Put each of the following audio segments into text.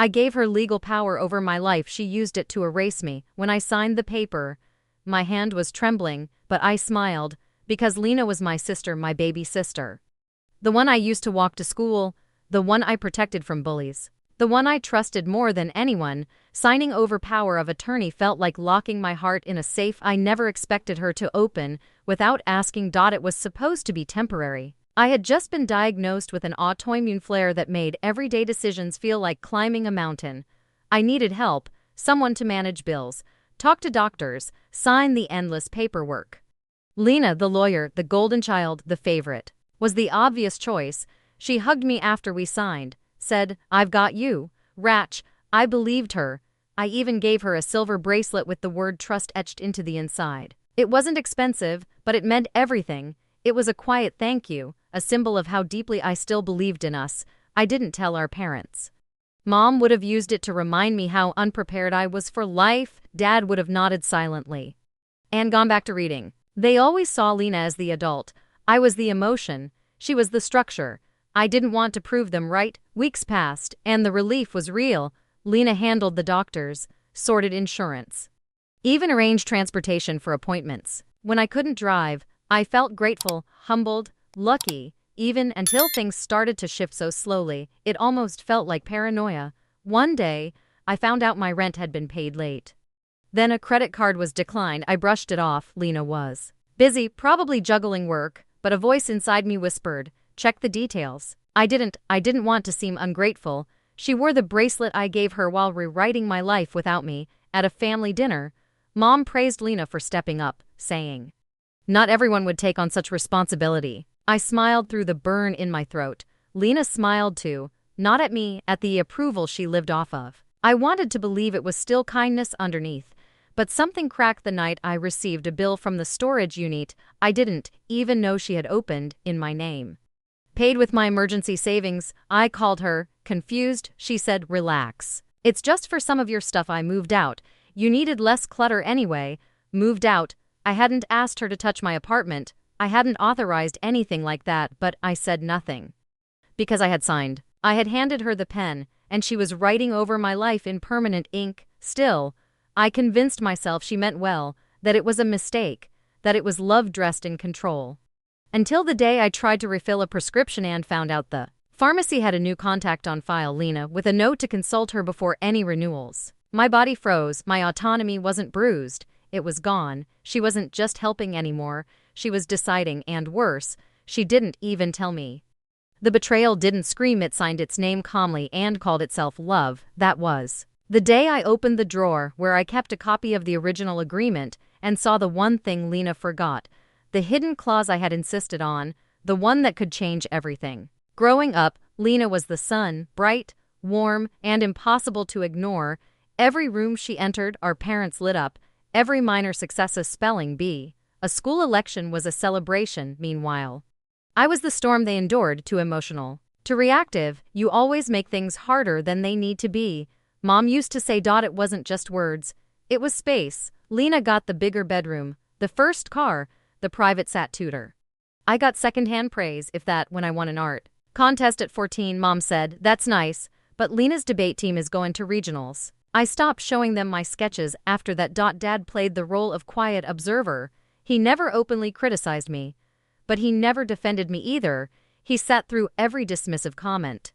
I gave her legal power over my life. She used it to erase me. When I signed the paper, my hand was trembling, but I smiled, because Lena was my sister, my baby sister. The one I used to walk to school, the one I protected from bullies, the one I trusted more than anyone. Signing over power of attorney felt like locking my heart in a safe I never expected her to open without asking. It was supposed to be temporary. I had just been diagnosed with an autoimmune flare that made everyday decisions feel like climbing a mountain. I needed help, someone to manage bills, talk to doctors, sign the endless paperwork. Lena, the lawyer, the golden child, the favorite, was the obvious choice. She hugged me after we signed, said, "I've got you, Ratch." I believed her. I even gave her a silver bracelet with the word trust etched into the inside. It wasn't expensive, but it meant everything. It was a quiet thank you, a symbol of how deeply I still believed in us. I didn't tell our parents. Mom would have used it to remind me how unprepared I was for life. Dad would have nodded silently and gone back to reading. They always saw Lena as the adult. I was the emotion. She was the structure. I didn't want to prove them right. Weeks passed, and the relief was real. Lena handled the doctors, sorted insurance, even arranged transportation for appointments. When I couldn't drive, I felt grateful, humbled, lucky, even until things started to shift so slowly, it almost felt like paranoia. One day, I found out my rent had been paid late. Then a credit card was declined. I brushed it off. Lena was busy, probably juggling work, but a voice inside me whispered, "Check the details." I didn't want to seem ungrateful. She wore the bracelet I gave her while rewriting my life without me. At a family dinner, Mom praised Lena for stepping up, saying, "Not everyone would take on such responsibility." I smiled through the burn in my throat. Lena smiled too, not at me, at the approval she lived off of. I wanted to believe it was still kindness underneath, but something cracked the night I received a bill from the storage unit I didn't even know she had opened, in my name. Paid with my emergency savings. I called her, confused. She said, "Relax. It's just for some of your stuff. I moved out. You needed less clutter anyway." Moved out? I hadn't asked her to touch my apartment. I hadn't authorized anything like that, but I said nothing. Because I had signed. I had handed her the pen, and she was writing over my life in permanent ink. Still, I convinced myself she meant well, that it was a mistake, that it was love dressed in control. Until the day I tried to refill a prescription and found out the pharmacy had a new contact on file, Lena, with a note to consult her before any renewals. My body froze. My autonomy wasn't bruised. It was gone. She wasn't just helping anymore. She was deciding, and worse, she didn't even tell me. The betrayal didn't scream. It signed its name calmly and called itself love. That was the day I opened the drawer where I kept a copy of the original agreement and saw the one thing Lena forgot. The hidden clause I had insisted on, the one that could change everything. Growing up, Lena was the sun, bright, warm, and impossible to ignore. Every room she entered, our parents lit up. Every minor success, a spelling bee. A school election was a celebration. Meanwhile, I was the storm they endured. Too emotional, too reactive. You always make things harder than they need to be. Mom used to say, "It wasn't just words. It was space." Lena got the bigger bedroom, the first car, the private sat tutor. I got secondhand praise, if that, when I won an art contest at 14. Mom said, "That's nice, but Lena's debate team is going to regionals." I stopped showing them my sketches after that. Dad played the role of quiet observer. He never openly criticized me, but he never defended me either. He sat through every dismissive comment,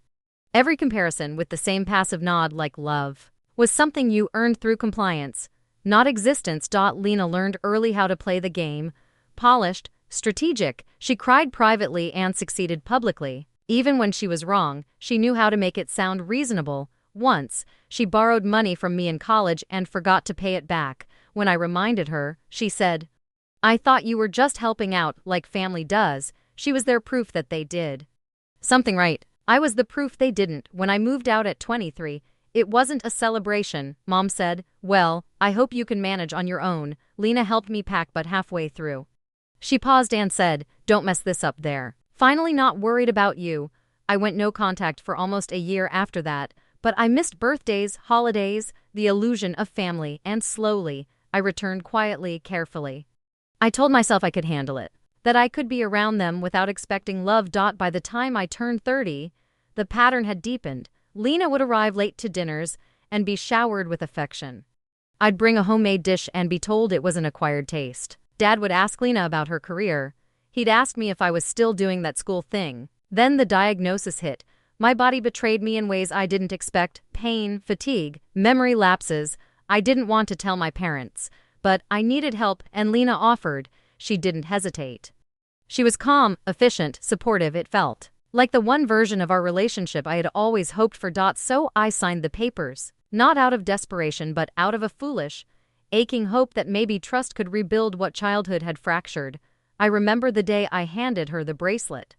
every comparison, with the same passive nod, like love was something you earned through compliance, not existence. Lena learned early how to play the game. Polished, strategic, she cried privately and succeeded publicly. Even when she was wrong, she knew how to make it sound reasonable. Once, she borrowed money from me in college and forgot to pay it back. When I reminded her, she said, "I thought you were just helping out, like family does." She was their proof that they did something right. I was the proof they didn't. When I moved out at 23, it wasn't a celebration. Mom said, "Well, I hope you can manage on your own." Lena helped me pack, but halfway through, she paused and said, "Don't mess this up there." Finally, not worried about you. I went no contact for almost a year after that, but I missed birthdays, holidays, the illusion of family, and slowly, I returned quietly, carefully. I told myself I could handle it, that I could be around them without expecting love. By the time I turned 30, the pattern had deepened. Lena would arrive late to dinners and be showered with affection. I'd bring a homemade dish and be told it was an acquired taste. Dad would ask Lena about her career. He'd ask me if I was still doing that school thing. Then the diagnosis hit. My body betrayed me in ways I didn't expect. Pain, fatigue, memory lapses. I didn't want to tell my parents, but I needed help and Lena offered. She didn't hesitate. She was calm, efficient, supportive, it felt like the one version of our relationship I had always hoped for. So I signed the papers, not out of desperation but out of a foolish, aching hope that maybe trust could rebuild what childhood had fractured. I remember the day I handed her the bracelet.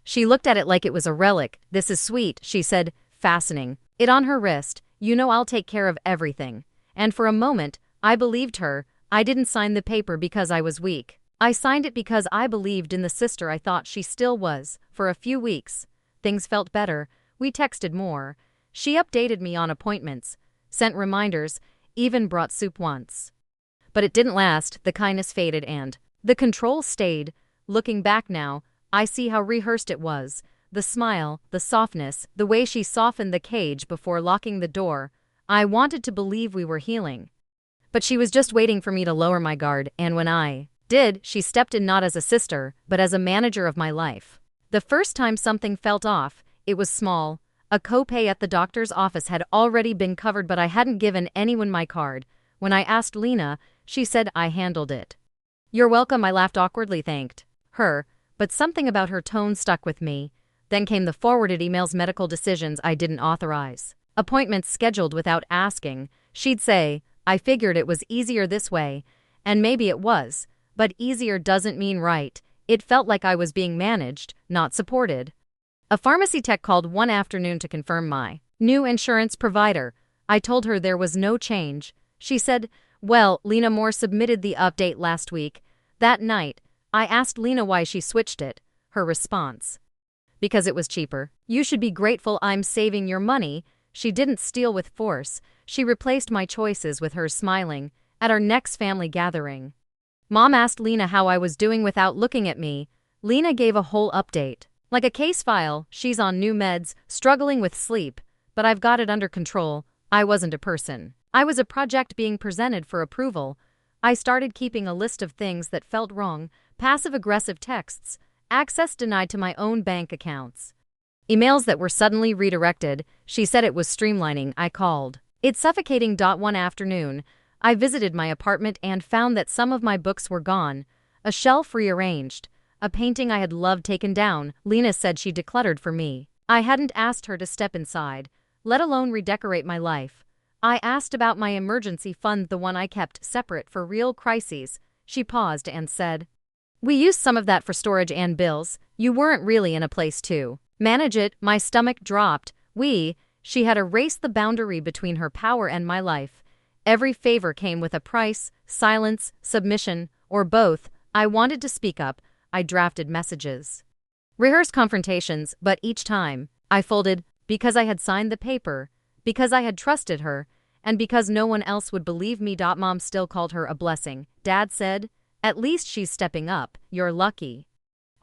She looked at it like it was a relic. "This is sweet," she said, fastening it on her wrist. "You know I'll take care of everything." And for a moment, I believed her. I didn't sign the paper because I was weak. I signed it because I believed in the sister I thought she still was. For a few weeks, things felt better. We texted more. She updated me on appointments, sent reminders, even brought soup once. But it didn't last. The kindness faded and the control stayed. Looking back now, I see how rehearsed it was. The smile, the softness, the way she softened the cage before locking the door. I wanted to believe we were healing. But she was just waiting for me to lower my guard, and when I did, she stepped in not as a sister, but as a manager of my life. The first time something felt off, it was small. A copay at the doctor's office had already been covered, but I hadn't given anyone my card. When I asked Lena, she said I handled it. "You're welcome," I laughed awkwardly, thanked her, but something about her tone stuck with me. Then came the forwarded emails, medical decisions I didn't authorize, appointments scheduled without asking. She'd say, "I figured it was easier this way," and maybe it was. But easier doesn't mean right. It felt like I was being managed, not supported. A pharmacy tech called one afternoon to confirm my new insurance provider. I told her there was no change. She said, "Well, Lena Moore submitted the update last week." That night, I asked Lena why she switched it. Her response: "Because it was cheaper." "You should be grateful I'm saving your money." She didn't steal with force. She replaced my choices with hers, smiling. At our next family gathering, Mom asked Lena how I was doing without looking at me. Lena gave a whole update. Like a case file. "She's on new meds, struggling with sleep, but I've got it under control." I wasn't a person. I was a project being presented for approval. I started keeping a list of things that felt wrong, passive-aggressive texts, access denied to my own bank accounts, emails that were suddenly redirected. She said it was streamlining. I called it suffocating. One afternoon, I visited my apartment and found that some of my books were gone, a shelf rearranged, a painting I had loved taken down. Lena said she decluttered for me. I hadn't asked her to step inside, let alone redecorate my life. I asked about my emergency fund, the one I kept separate for real crises. She paused and said, "We used some of that for storage and bills. You weren't really in a place to manage it." My stomach dropped. She had erased the boundary between her power and my life. Every favor came with a price: silence, submission, or both. I wanted to speak up. I drafted messages, rehearsed confrontations, but each time, I folded, because I had signed the paper, because I had trusted her, and because no one else would believe me. Mom still called her a blessing. Dad said, "At least she's stepping up. You're lucky."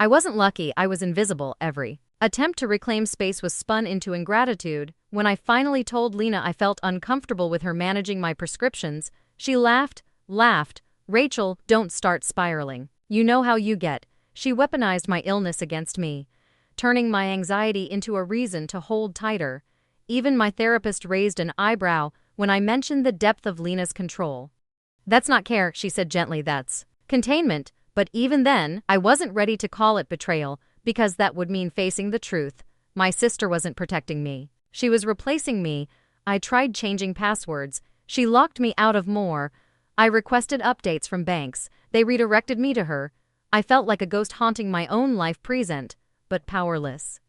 I wasn't lucky, I was invisible. Every attempt to reclaim space was spun into ingratitude. When I finally told Lena I felt uncomfortable with her managing my prescriptions, she laughed. "Rachel, don't start spiraling. You know how you get." She weaponized my illness against me, turning my anxiety into a reason to hold tighter. Even my therapist raised an eyebrow when I mentioned the depth of Lena's control. "That's not care," she said gently, "that's containment." But even then, I wasn't ready to call it betrayal, because that would mean facing the truth. My sister wasn't protecting me. She was replacing me. I tried changing passwords. She locked me out of more. I requested updates from banks. They redirected me to her. I felt like a ghost haunting my own life, present, but powerless.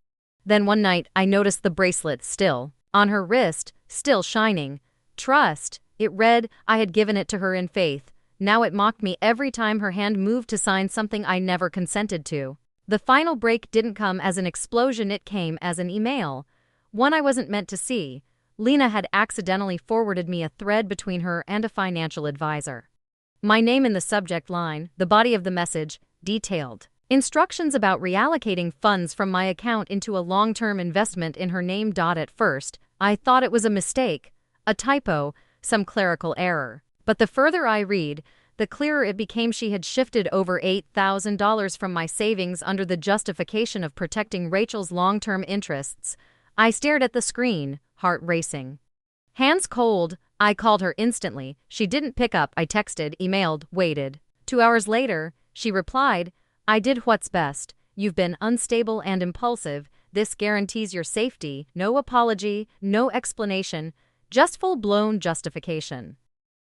Then one night, I noticed the bracelet still on her wrist, still shining. Trust, it read. I had given it to her in faith. Now it mocked me every time her hand moved to sign something I never consented to. The final break didn't come as an explosion, it came as an email. One I wasn't meant to see. Lena had accidentally forwarded me a thread between her and a financial advisor. My name in the subject line, the body of the message, detailed Instructions about reallocating funds from my account into a long-term investment in her name. At first, I thought it was a mistake, a typo, some clerical error. But the further I read, the clearer it became she had shifted over $8,000 from my savings under the justification of protecting Rachel's long-term interests. I stared at the screen, heart racing. Hands cold, I called her instantly. She didn't pick up. I texted, emailed, waited. 2 hours later, she replied, "I did what's best. You've been unstable and impulsive. This guarantees your safety. No apology, no explanation, just full-blown justification."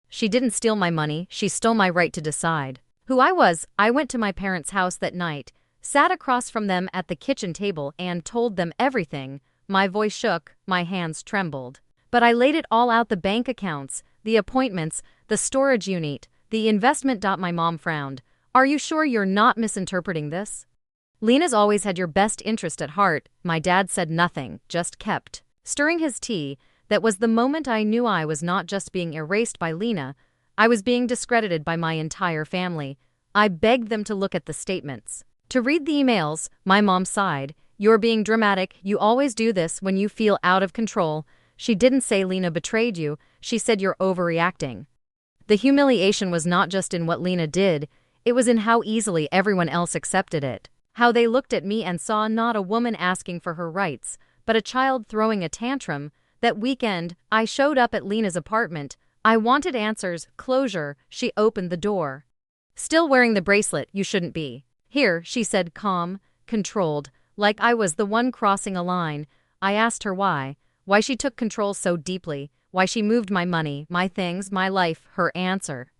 She didn't steal my money, she stole my right to decide who I was. I went to my parents' house that night, sat across from them at the kitchen table and told them everything. My voice shook, my hands trembled. But I laid it all out: the bank accounts, the appointments, the storage unit, the investment. My mom frowned. "Are you sure you're not misinterpreting this? Lena's always had your best interest at heart." My dad said nothing, just kept stirring his tea. That was the moment I knew I was not just being erased by Lena, I was being discredited by my entire family. I begged them to look at the statements, to read the emails. My mom sighed. "You're being dramatic. You always do this when you feel out of control." She didn't say Lena betrayed you, she said you're overreacting. The humiliation was not just in what Lena did, it was in how easily everyone else accepted it. How they looked at me and saw not a woman asking for her rights, but a child throwing a tantrum. That weekend, I showed up at Lena's apartment. I wanted answers, closure. She opened the door. "Still wearing the bracelet, you shouldn't be here," she said, calm, controlled, like I was the one crossing a line. I asked her why she took control so deeply, why she moved my money, my things, my life. Her answer: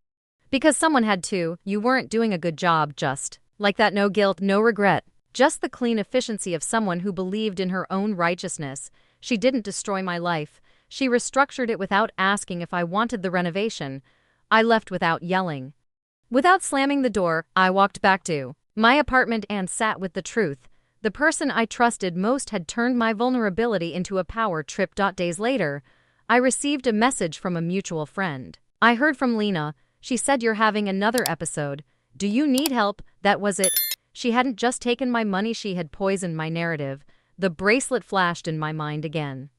"Because someone had to. You weren't doing a good job." Just like that, no guilt, no regret. Just the clean efficiency of someone who believed in her own righteousness. She didn't destroy my life. She restructured it without asking if I wanted the renovation. I left without yelling. Without slamming the door, I walked back to my apartment and sat with the truth. The person I trusted most had turned my vulnerability into a power trip. Days later, I received a message from a mutual friend. "I heard from Lena. She said you're having another episode. Do you need help?" That was it. She hadn't just taken my money, she had poisoned my narrative. The bracelet flashed in my mind again.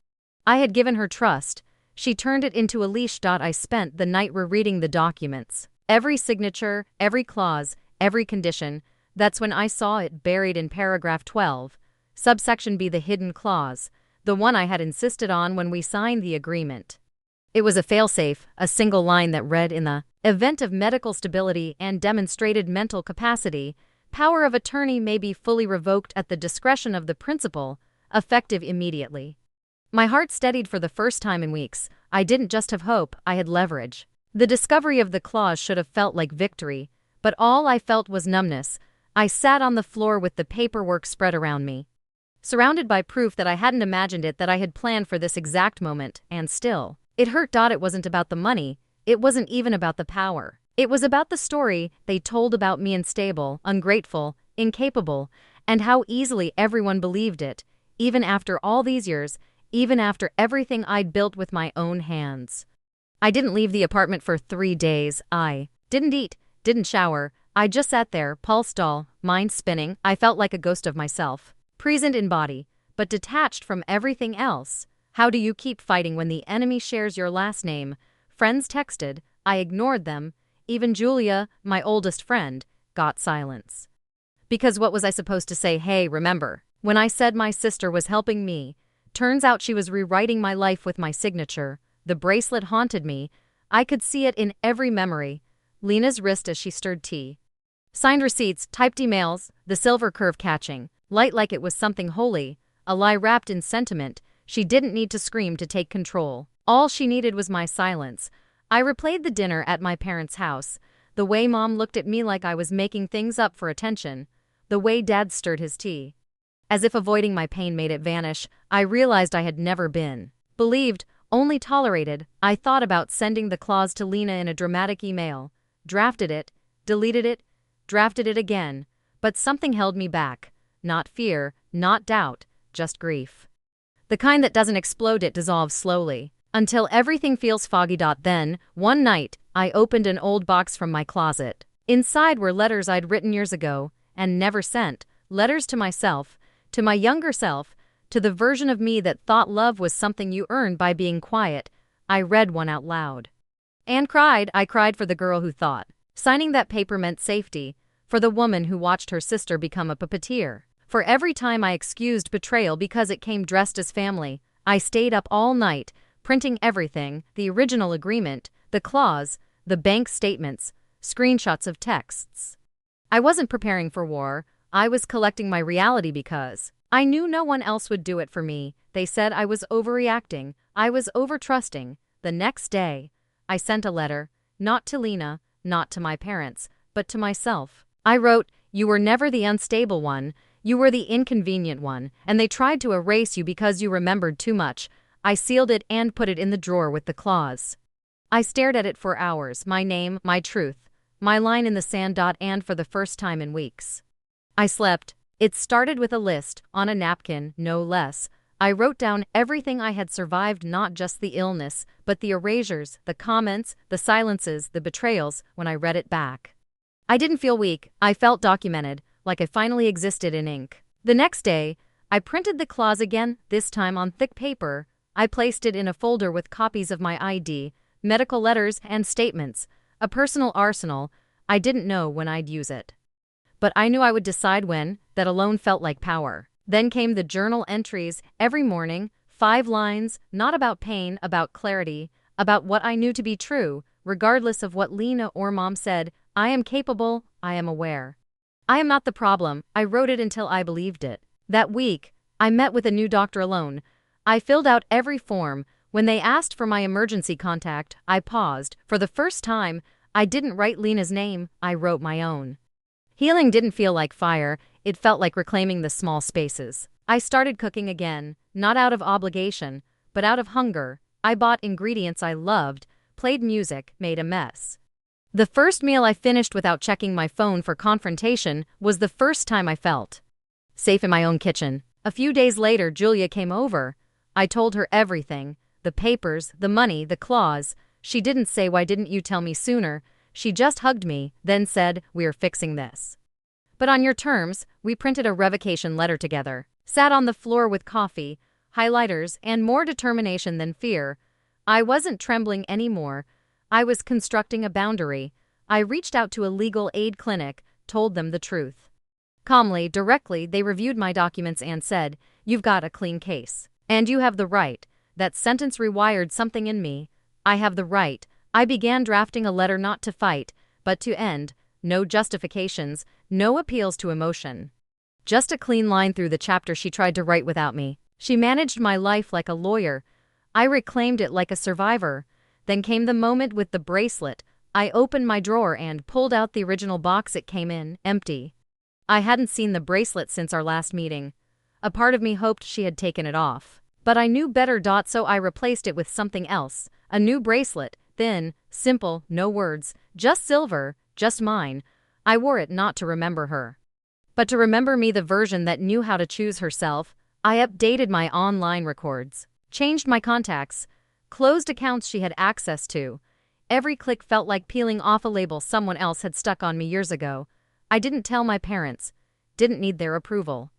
I had given her trust. She turned it into a leash. I spent the night rereading the documents. Every signature, every clause, every condition. That's when I saw it buried in paragraph 12. Subsection B, the hidden clause. The one I had insisted on when we signed the agreement. It was a failsafe, a single line that read, "In the event of medical stability and demonstrated mental capacity, power of attorney may be fully revoked at the discretion of the principal, effective immediately." My heart steadied for the first time in weeks. I didn't just have hope, I had leverage. The discovery of the clause should have felt like victory, but all I felt was numbness. I sat on the floor with the paperwork spread around me, surrounded by proof that I hadn't imagined it, that I had planned for this exact moment, and still, it hurt. It wasn't about the money, it wasn't even about the power. It was about the story they told about me: unstable, ungrateful, incapable, and how easily everyone believed it, even after all these years, even after everything I'd built with my own hands. I didn't leave the apartment for 3 days. I didn't eat, didn't shower. I just sat there, pulse dull, mind spinning. I felt like a ghost of myself, present in body, but detached from everything else. How do you keep fighting when the enemy shares your last name? Friends texted, I ignored them. Even Julia, my oldest friend, got silence. Because what was I supposed to say? Hey, remember when I said my sister was helping me? Turns out she was rewriting my life with my signature. The bracelet haunted me. I could see it in every memory. Lena's wrist as she stirred tea. Signed receipts, typed emails, the silver curve catching, light like it was something holy, a lie wrapped in sentiment. She didn't need to scream to take control. All she needed was my silence. I replayed the dinner at my parents' house. The way Mom looked at me like I was making things up for attention. The way Dad stirred his tea, as if avoiding my pain made it vanish. I realized I had never been believed, only tolerated. I thought about sending the clause to Lena in a dramatic email. Drafted it, deleted it, drafted it again. But something held me back. Not fear, not doubt, just grief. The kind that doesn't explode, it dissolves slowly, until everything feels foggy. Then, one night, I opened an old box from my closet. Inside were letters I'd written years ago, and never sent, letters to myself, to my younger self, to the version of me that thought love was something you earned by being quiet. I read one out loud. And cried. I cried for the girl who thought signing that paper meant safety, for the woman who watched her sister become a puppeteer. For every time I excused betrayal because it came dressed as family, I stayed up all night, printing everything, the original agreement, the clause, the bank statements, screenshots of texts. I wasn't preparing for war, I was collecting my reality because I knew no one else would do it for me. They said I was overreacting, I was overtrusting. The next day, I sent a letter, not to Lena, not to my parents, but to myself. I wrote, "You were never the unstable one, you were the inconvenient one, and they tried to erase you because you remembered too much." I sealed it and put it in the drawer with the clause. I stared at it for hours, my name, my truth, my line in the sand. And for the first time in weeks, I slept. It started with a list, on a napkin, no less. I wrote down everything I had survived, not just the illness, but the erasures, the comments, the silences, the betrayals. When I read it back, I didn't feel weak, I felt documented, like I finally existed in ink. The next day, I printed the clause again, this time on thick paper. I placed it in a folder with copies of my ID, medical letters and statements, a personal arsenal. I didn't know when I'd use it, but I knew I would decide when. That alone felt like power. Then came the journal entries, every morning, 5 lines, not about pain, about clarity, about what I knew to be true, regardless of what Lena or Mom said. I am capable, I am aware. I am not the problem. I wrote it until I believed it. That week, I met with a new doctor alone. I filled out every form. When they asked for my emergency contact, I paused. For the first time, I didn't write Lena's name, I wrote my own. Healing didn't feel like fire, it felt like reclaiming the small spaces. I started cooking again, not out of obligation, but out of hunger. I bought ingredients I loved, played music, made a mess. The first meal I finished without checking my phone for confrontation was the first time I felt safe in my own kitchen. A few days later, Julia came over. I told her everything, the papers, the money, the clause. She didn't say, "Why didn't you tell me sooner?" She just hugged me, then said, "We're fixing this, but on your terms." We printed a revocation letter together, sat on the floor with coffee, highlighters, and more determination than fear. I wasn't trembling anymore. I was constructing a boundary. I reached out to a legal aid clinic, told them the truth. Calmly, directly, they reviewed my documents and said, "You've got a clean case. And you have the right." That sentence rewired something in me. I have the right. I began drafting a letter, not to fight, but to end. No justifications, no appeals to emotion. Just a clean line through the chapter she tried to write without me. She managed my life like a lawyer. I reclaimed it like a survivor. Then came the moment with the bracelet. I opened my drawer and pulled out the original box it came in, empty. I hadn't seen the bracelet since our last meeting. A part of me hoped she had taken it off, but I knew better. So I replaced it with something else, a new bracelet. Thin, simple, no words, just silver, just mine. I wore it not to remember her, but to remember me, the version that knew how to choose herself. I updated my online records, changed my contacts, closed accounts she had access to. Every click felt like peeling off a label someone else had stuck on me years ago. I didn't tell my parents, didn't need their approval.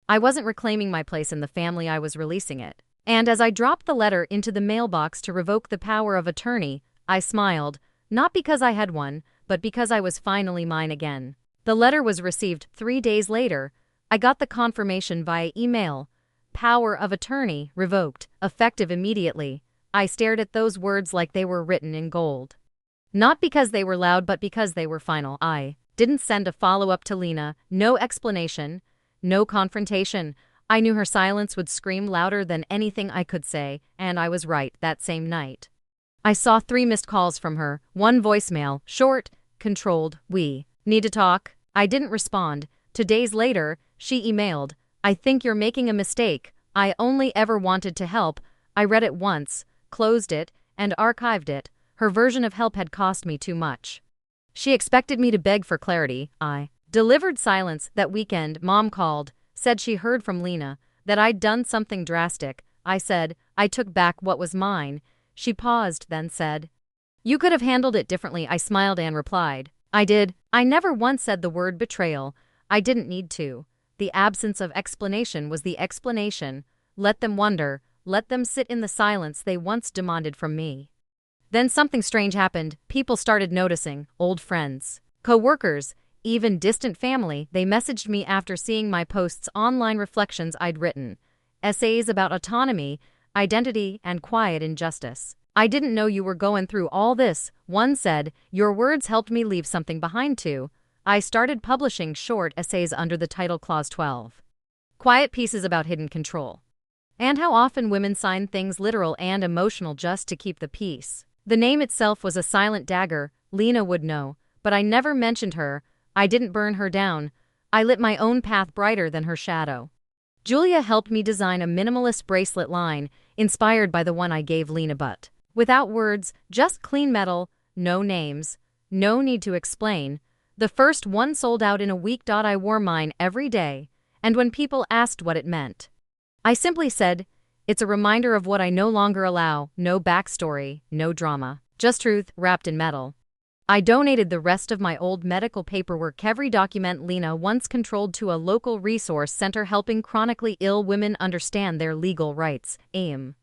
I wasn't reclaiming my place in the family, I was releasing it. And as I dropped the letter into the mailbox to revoke the power of attorney, I smiled, not because I had one, but because I was finally mine again. The letter was received 3 days later. I got the confirmation via email. Power of attorney revoked, effective immediately. I stared at those words like they were written in gold. Not because they were loud, but because they were final. I didn't send a follow-up to Lena, no explanation, no confrontation. I knew her silence would scream louder than anything I could say, and I was right. That same night, I saw 3 missed calls from her, 1 voicemail, short, controlled, "We need to talk." I didn't respond. 2 days later, she emailed, "I think you're making a mistake. I only ever wanted to help." I read it once, closed it, and archived it. Her version of help had cost me too much. She expected me to beg for clarity. I delivered silence. That weekend, Mom called, said she heard from Lena, that I'd done something drastic. I said, "I took back what was mine." She paused, then said, "You could have handled it differently." I smiled and replied, "I did." I never once said the word betrayal. I didn't need to. The absence of explanation was the explanation. Let them wonder, let them sit in the silence they once demanded from me. Then something strange happened. People started noticing, old friends, co-workers, even distant family. They messaged me after seeing my posts, online reflections I'd written, essays about autonomy, identity, and quiet injustice. I didn't know you were going through all this, one said. Your words helped me leave something behind too. I started publishing short essays under the title Clause 12. Quiet pieces about hidden control. And how often women sign things literal and emotional just to keep the peace. The name itself was a silent dagger. Lena would know, but I never mentioned her. I didn't burn her down. I lit my own path brighter than her shadow. Julia helped me design a minimalist bracelet line, inspired by the one I gave Lena, but without words, just clean metal, no names, no need to explain. The first one sold out in a week. I wore mine every day, and when people asked what it meant, I simply said, it's a reminder of what I no longer allow. No backstory, no drama, just truth wrapped in metal. I donated the rest of my old medical paperwork, every document Lena once controlled, to a local resource center helping chronically ill women understand their legal rights. AIM.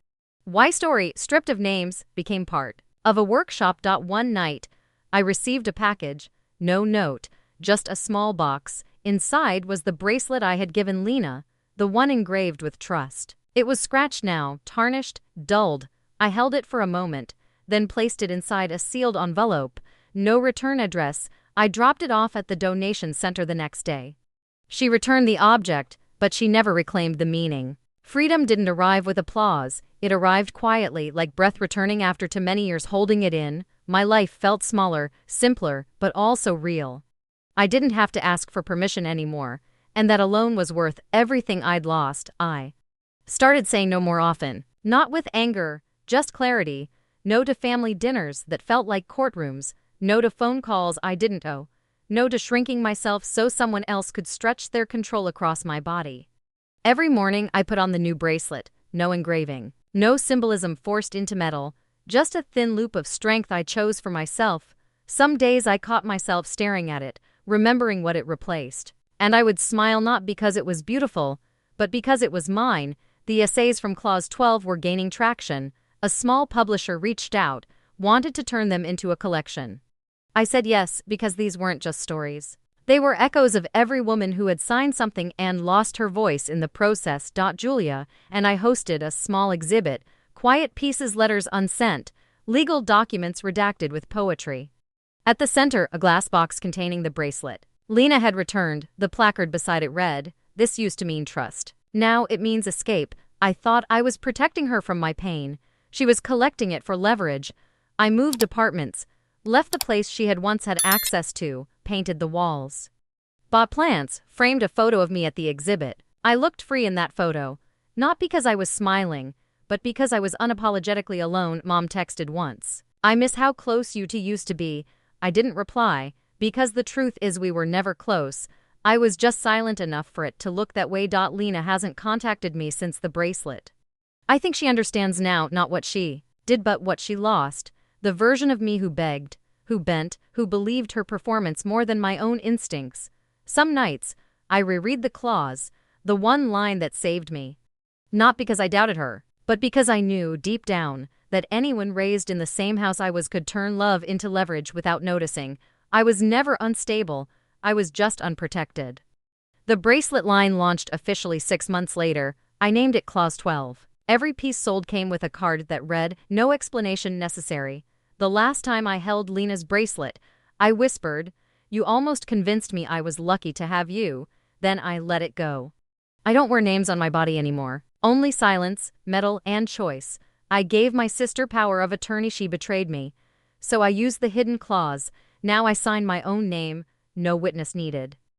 Why story, stripped of names, became part of a workshop. One night, I received a package, no note, just a small box. Inside was the bracelet I had given Lena, the one engraved with trust. It was scratched now, tarnished, dulled. I held it for a moment, then placed it inside a sealed envelope. No return address. I dropped it off at the donation center the next day. She returned the object, but she never reclaimed the meaning. Freedom didn't arrive with applause. It arrived quietly, like breath returning after too many years holding it in. My life felt smaller, simpler, but also real. I didn't have to ask for permission anymore, and that alone was worth everything I'd lost. I started saying no more often, not with anger, just clarity. No to family dinners that felt like courtrooms. No to phone calls I didn't owe. No to shrinking myself so someone else could stretch their control across my body. Every morning I put on the new bracelet, no engraving, no symbolism forced into metal, just a thin loop of strength I chose for myself. Some days I caught myself staring at it, remembering what it replaced. And I would smile, not because it was beautiful, but because it was mine. The essays from Clause 12 were gaining traction. A small publisher reached out, wanted to turn them into a collection. I said yes, because these weren't just stories. They were echoes of every woman who had signed something and lost her voice in the process. Julia and I hosted a small exhibit, quiet pieces, letters unsent, legal documents redacted with poetry. At the center, a glass box containing the bracelet Lena had returned. The placard beside it read, "This used to mean trust. Now it means escape." I thought I was protecting her from my pain. She was collecting it for leverage. I moved apartments, left the place she had once had access to, painted the walls, bought plants, framed a photo of me at the exhibit. I looked free in that photo, not because I was smiling, but because I was unapologetically alone. Mom texted once, "I miss how close you two used to be." I didn't reply, because the truth is we were never close. I was just silent enough for it to look that way. Lena hasn't contacted me since the bracelet. I think she understands now, not what she did but what she lost. The version of me who begged, who bent, who believed her performance more than my own instincts. Some nights, I reread the clause, the one line that saved me. Not because I doubted her, but because I knew, deep down, that anyone raised in the same house I was could turn love into leverage without noticing. I was never unstable, I was just unprotected. The bracelet line launched officially 6 months later. I named it Clause 12. Every piece sold came with a card that read, "No explanation necessary." The last time I held Lena's bracelet, I whispered, "You almost convinced me I was lucky to have you." Then I let it go. I don't wear names on my body anymore. Only silence, metal, and choice. I gave my sister power of attorney. She betrayed me. So I used the hidden clause. Now I sign my own name, no witness needed.